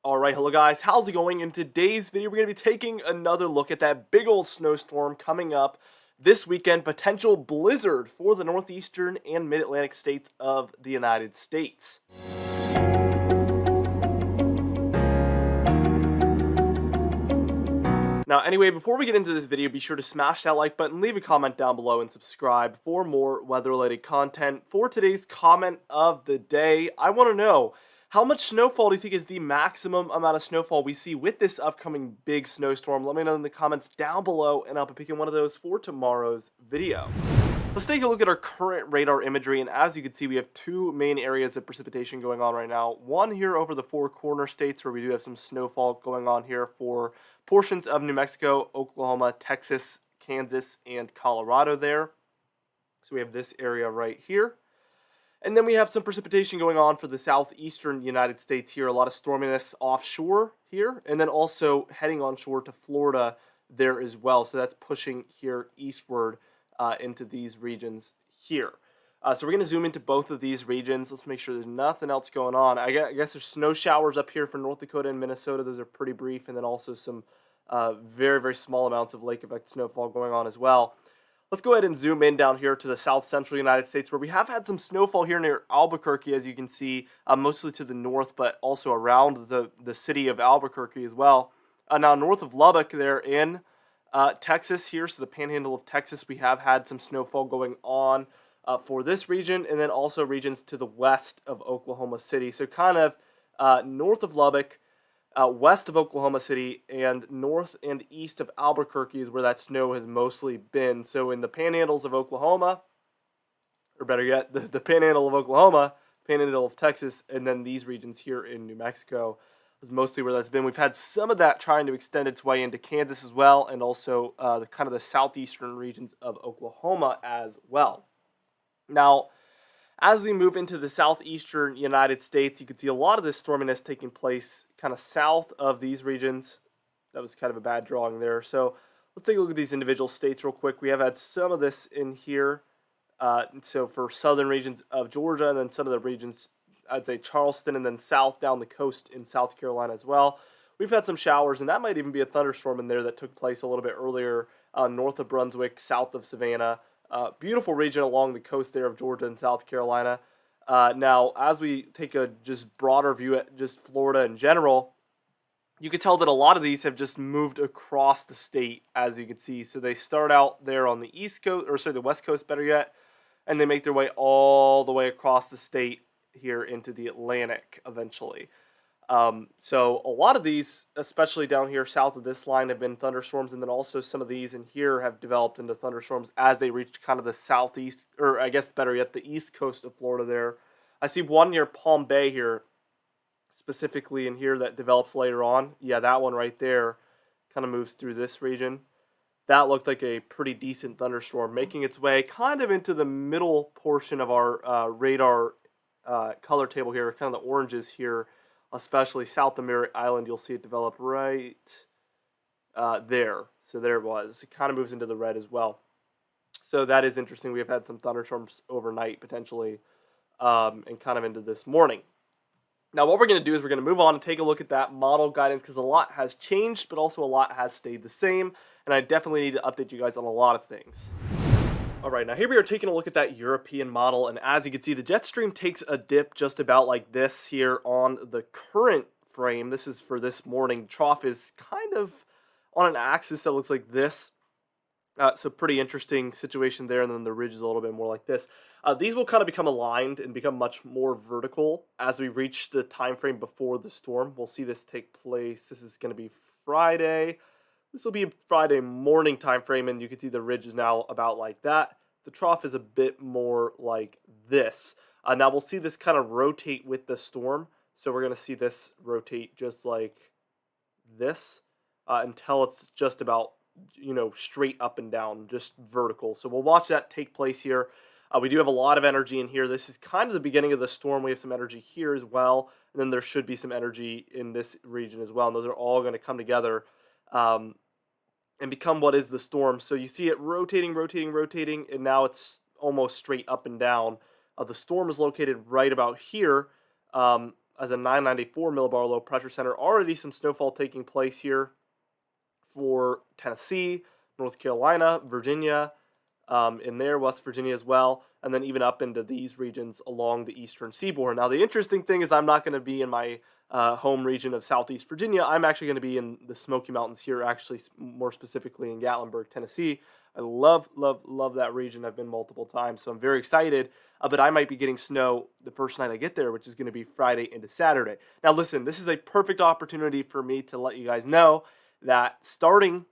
Alright, hello guys, how's it going? In today's video, we're going to be taking another look at that big old snowstorm coming up this weekend, potential blizzard for the northeastern and mid-Atlantic states of the United States. Now, anyway, before we get into this video, be sure to smash that like button, leave a comment down below, and subscribe for more weather-related content. For today's comment of the day, I want to know, how much snowfall do you think is the maximum amount of snowfall we see with this upcoming big snowstorm? Let me know in the comments down below, and I'll be picking one of those for tomorrow's video. Let's take a look at our current radar imagery, and as you can see, we have two main areas of precipitation going on right now. One here over the Four Corner states, where we do have some snowfall going on here for portions of New Mexico, Oklahoma, Texas, Kansas, and Colorado there. So we have this area right here. And then we have some precipitation going on for the southeastern United States here. A lot of storminess offshore here, and then also heading onshore to Florida there as well. So that's pushing here eastward into these regions here. So we're going to zoom into both of these regions. Let's make sure there's nothing else going on. I guess there's snow showers up here for North Dakota and Minnesota. Those are pretty brief, and then also some very, very small amounts of lake effect snowfall going on as well. Let's go ahead and zoom in down here to the south central United States, where we have had some snowfall here near Albuquerque, as you can see, mostly to the north, but also around the city of Albuquerque as well. Now, north of Lubbock, there in Texas here, so the panhandle of Texas, we have had some snowfall going on for this region, and then also regions to the west of Oklahoma City. So kind of north of Lubbock, west of Oklahoma City, and north and east of Albuquerque is where that snow has mostly been. So in the panhandles of Oklahoma, or better yet, the panhandle of Oklahoma, panhandle of Texas, and then these regions here in New Mexico is mostly where that's been. We've had some of that trying to extend its way into Kansas as well, and also the southeastern regions of Oklahoma as well. Now, as we move into the southeastern United States, you can see a lot of this storminess taking place kind of south of these regions. That was kind of a bad drawing there. So let's take a look at these individual states real quick. We have had some of this in here. So for southern regions of Georgia, and then some of the regions, I'd say Charleston, and then south down the coast in South Carolina as well. We've had some showers, and that might even be a thunderstorm in there that took place a little bit earlier north of Brunswick, south of Savannah. Beautiful region along the coast there of Georgia and South Carolina. Now, as we take a just broader view at just Florida in general, you can tell that a lot of these have just moved across the state, as you can see. So they start out there on the east coast, or sorry, the west coast, better yet, and they make their way all the way across the state here into the Atlantic eventually. So a lot of these, especially down here south of this line, have been thunderstorms, and then also some of these in here have developed into thunderstorms as they reach kind of the southeast, or I guess better yet, the east coast of Florida there. I see one near Palm Bay here, specifically in here, that develops later on. Yeah, that one right there kind of moves through this region. That looked like a pretty decent thunderstorm, making its way kind of into the middle portion of our radar color table here, kind of the oranges here. Especially south of Merritt Island, you'll see it develop right there. So there it was. It kind of moves into the red as well. So that is interesting. We have had some thunderstorms overnight, potentially, and kind of into this morning. Now, what we're going to do is we're going to move on and take a look at that model guidance, because a lot has changed, but also a lot has stayed the same. And I definitely need to update you guys on a lot of things. Alright, now here we are taking a look at that European model, and as you can see, the jet stream takes a dip just about like this here on the current frame. This is for this morning. Trough is kind of on an axis that looks like this. So pretty interesting situation there, and then the ridge is a little bit more like this. These will kind of become aligned and become much more vertical as we reach the time frame before the storm. We'll see this take place. This is going to be Friday. This will be a Friday morning time frame, and you can see the ridge is now about like that. The trough is a bit more like this. Now we'll see this kind of rotate with the storm. So we're going to see this rotate just like this until it's just about, straight up and down, just vertical. So we'll watch that take place here. We do have a lot of energy in here. This is kind of the beginning of the storm. We have some energy here as well, and then there should be some energy in this region as well. And those are all going to come together and become what is the storm. So you see it rotating, and now it's almost straight up and down. The storm is located right about here. as a 994 millibar low pressure center. Already some snowfall taking place here for Tennessee, North Carolina, Virginia, in there, West Virginia as well, and then even up into these regions along the eastern seaboard. Now, the interesting thing is I'm not going to be in my home region of Southeast Virginia. I'm actually going to be in the Smoky Mountains here, actually more specifically in Gatlinburg, Tennessee. I love that region. I've been multiple times, so I'm very excited. But I might be getting snow the first night I get there, which is going to be Friday into Saturday. Now, listen, this is a perfect opportunity for me to let you guys know that starting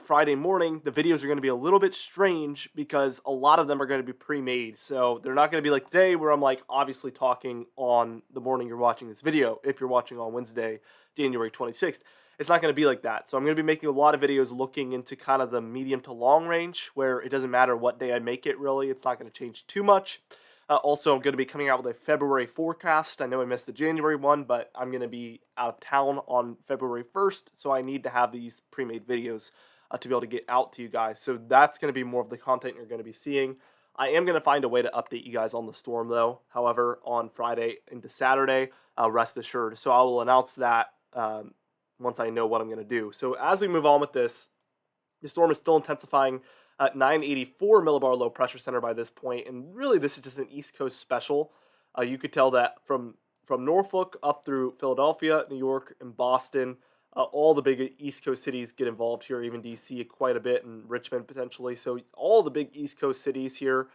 Friday morning, the videos are going to be a little bit strange because a lot of them are going to be pre-made. So they're not going to be like today where I'm like obviously talking on the morning you're watching this video. If you're watching on Wednesday, January 26th, it's not going to be like that. So I'm going to be making a lot of videos looking into kind of the medium to long range where it doesn't matter what day I make it really. It's not going to change too much. Also, I'm going to be coming out with a February forecast. I know I missed the January one, but I'm going to be out of town on February 1st, so I need to have these pre-made videos to be able to get out to you guys. So that's going to be more of the content you're going to be seeing. I am going to find a way to update you guys on the storm, though, however, on Friday into Saturday, rest assured. So I will announce that once I know what I'm going to do. So as we move on with this, the storm is still intensifying at 984 millibar low pressure center by this point, and really this is just an East Coast special. You could tell that from Norfolk up through Philadelphia, New York, and Boston, all the big East Coast cities get involved here, even DC quite a bit, and Richmond potentially. So all the big East Coast cities here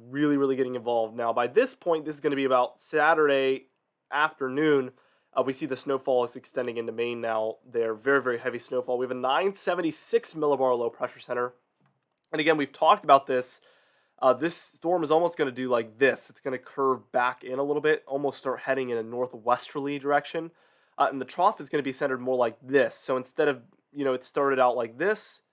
really getting involved. Now by this point, this is going to be about Saturday afternoon. We see the snowfall is extending into Maine now. They're very heavy snowfall. We have a 976 millibar low pressure center. And again, we've talked about this. This storm is almost going to do like this. It's going to curve back in a little bit, almost start heading in a northwesterly direction. And the trough is going to be centered more like this. So instead of, it started out like this,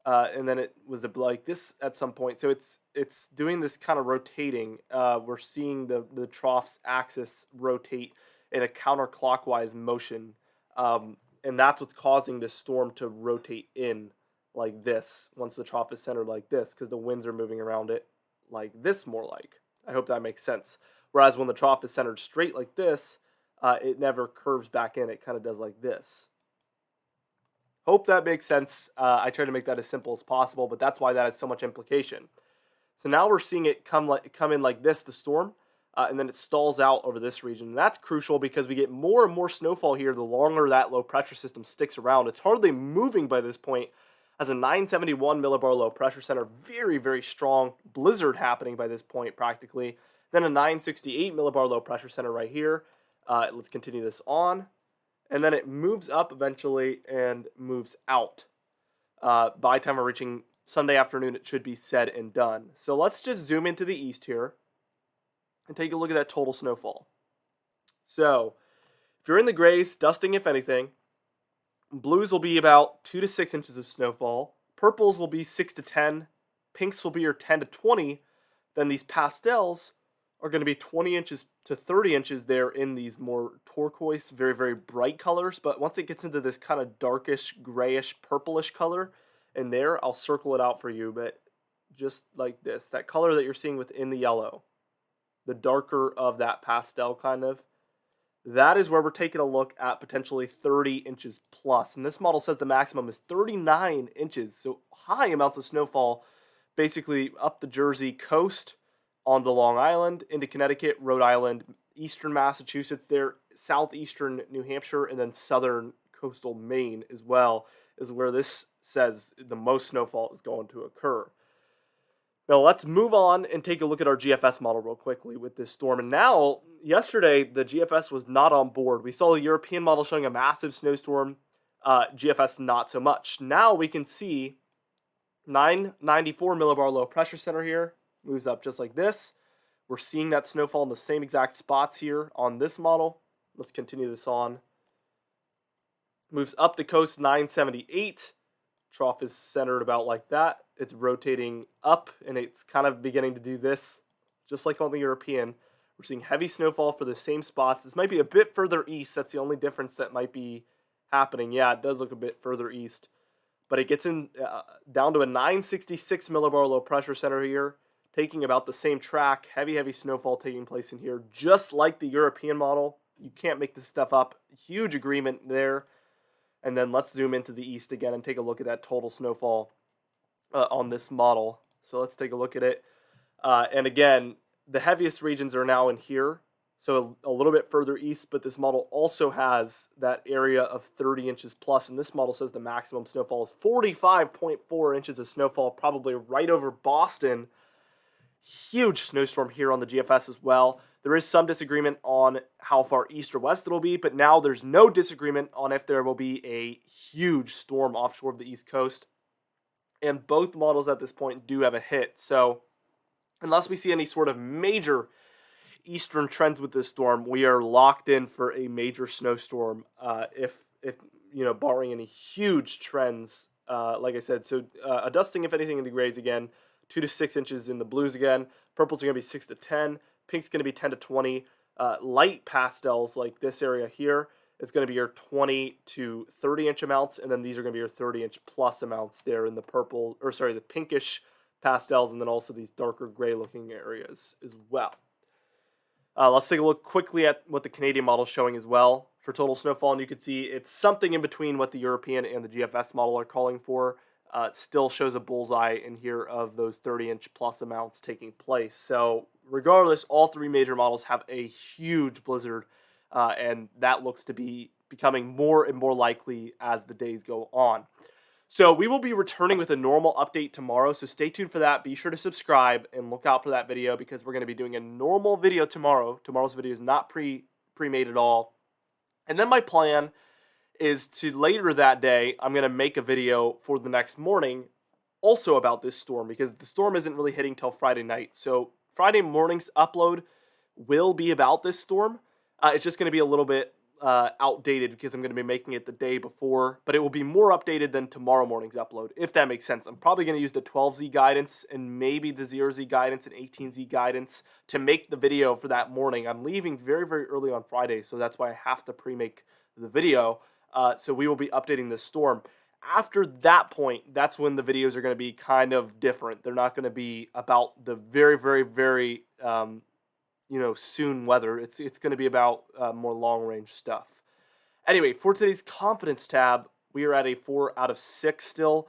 and then it was like this at some point. So it's doing this kind of rotating. We're seeing the trough's axis rotate in a counterclockwise motion. And that's what's causing this storm to rotate in like this once the trough is centered like this, because the winds are moving around it like this more like. I hope that makes sense. Whereas when the trough is centered straight like this, it never curves back in. It kind of does like this. Hope that makes sense. I try to make that as simple as possible, but that's why that has so much implication. So now we're seeing it come in like this, the storm, and then it stalls out over this region. And that's crucial because we get more and more snowfall here the longer that low pressure system sticks around. It's hardly moving by this point. As a 971 millibar low pressure center, very strong blizzard happening by this point practically. Then a 968 millibar low pressure center right here. Let's continue this on. And then it moves up eventually and moves out. By the time we're reaching Sunday afternoon, it should be said and done. So let's just zoom into the east here and take a look at that total snowfall. So if you're in the grays, dusting if anything, blues will be about 2 to 6 inches of snowfall. Purples will be 6 to 10. Pinks will be your 10 to 20. Then these pastels are going to be 20 inches to 30 inches there in these more turquoise, very bright colors. But once it gets into this kind of darkish, grayish, purplish color in there, I'll circle it out for you. But just like this, that color that you're seeing within the yellow, the darker of that pastel kind of, that is where we're taking a look at potentially 30 inches plus. And this model says the maximum is 39 inches. So high amounts of snowfall basically up the Jersey coast, onto Long Island, into Connecticut, Rhode Island, eastern Massachusetts there, southeastern New Hampshire, and then southern coastal Maine as well is where this says the most snowfall is going to occur. Now let's move on and take a look at our GFS model real quickly with this storm. And now, yesterday, the GFS was not on board. We saw the European model showing a massive snowstorm, GFS not so much. Now we can see 994 millibar low pressure center here, moves up just like this. We're seeing that snowfall in the same exact spots here on this model. Let's continue this on. Moves up the coast 978. Trough is centered about like that. It's rotating up and it's kind of beginning to do this just like on the European. We're seeing heavy snowfall for the same spots. This might be a bit further east. That's the only difference that might be happening. Yeah, it does look a bit further east. But it gets in down to a 966 millibar low pressure center here, taking about the same track. Heavy snowfall taking place in here, just like the European model. You can't make this stuff up. Huge agreement there. And then let's zoom into the east again and take a look at that total snowfall on this model. So let's take a look at it. And again, the heaviest regions are now in here, so a little bit further east, but this model also has that area of 30 inches plus, and this model says the maximum snowfall is 45.4 inches of snowfall, probably right over Boston. Huge snowstorm here on the GFS as well. There is some disagreement on how far east or west it'll be, but now there's no disagreement on if there will be a huge storm offshore of the East Coast. And both models at this point do have a hit. So unless we see any sort of major eastern trends with this storm, we are locked in for a major snowstorm. If barring any huge trends, like I said. So a dusting, if anything, in the grays again. 2 to 6 inches in the blues again. Purples are going to be 6 to 10. Pink's going to be 10 to 20. Light pastels like this area here is going to be your 20 to 30 inch amounts, and then these are going to be your 30 inch plus amounts there in the purple, or sorry, the pinkish pastels, and then also these darker gray looking areas as well. Let's take a look quickly at what the Canadian model is showing as well for total snowfall, and you can see it's something in between what the European and the GFS model are calling for. It still shows a bullseye in here of those 30 inch plus amounts taking place. So regardless, all three major models have a huge blizzard, and that looks to be becoming more and more likely as the days go on. So we will be returning with a normal update tomorrow, so stay tuned for that. Be sure to subscribe and look out for that video because we're going to be doing a normal video tomorrow. Tomorrow's video is not pre-made at all. And then my plan is to later that day, I'm going to make a video for the next morning also about this storm because the storm isn't really hitting till Friday night. So Friday morning's upload will be about this storm. It's just going to be a little bit outdated because I'm going to be making it the day before, but it will be more updated than tomorrow morning's upload, if that makes sense. I'm probably going to use the 12Z guidance and maybe the 0Z guidance and 18Z guidance to make the video for that morning. I'm leaving very, very early on Friday, so that's why I have to pre-make the video. So we will be updating this storm. After that point, that's when the videos are going to be kind of different. They're not going to be about the very, very, very, soon weather. It's going to be about more long-range stuff. Anyway, for today's confidence tab, we are at a 4 out of 6 still.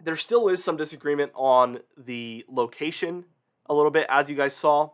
There still is some disagreement on the location a little bit, as you guys saw.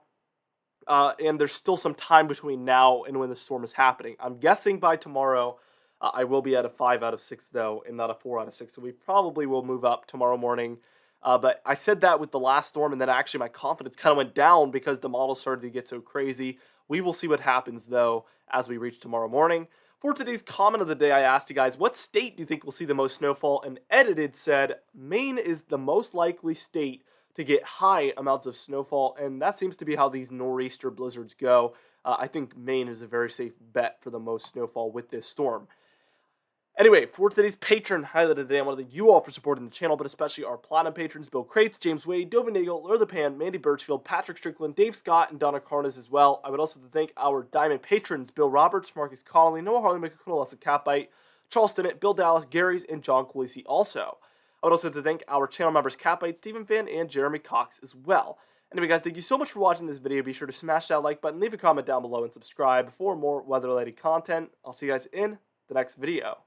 And there's still some time between now and when the storm is happening. I'm guessing by tomorrow, I will be at a 5 out of 6, though, and not a 4 out of 6. So we probably will move up tomorrow morning. But I said that with the last storm, and then actually my confidence kind of went down because the model started to get so crazy. We will see what happens, though, as we reach tomorrow morning. For today's comment of the day, I asked you guys, what state do you think will see the most snowfall? And Edited said, Maine is the most likely state to get high amounts of snowfall, and that seems to be how these nor'easter blizzards go. I think Maine is a very safe bet for the most snowfall with this storm. Anyway, for today's patron highlight of the day, I want to thank you all for supporting the channel, but especially our platinum patrons, Bill Crates, James Wade, Dovin Nagel, Lure the Pan, Mandy Birchfield, Patrick Strickland, Dave Scott, and Donna Carnes as well. I would also thank our diamond patrons, Bill Roberts, Marcus Connolly, Noah Harley, Michael Kunalasa, Catbite, Charles Stinnett, Bill Dallas, Gary's, and John Colisi also. I would also like to thank our channel members, Catbite, Stephen Fan, and Jeremy Cox as well. Anyway, guys, thank you so much for watching this video. Be sure to smash that like button, leave a comment down below, and subscribe for more weather-related content. I'll see you guys in the next video.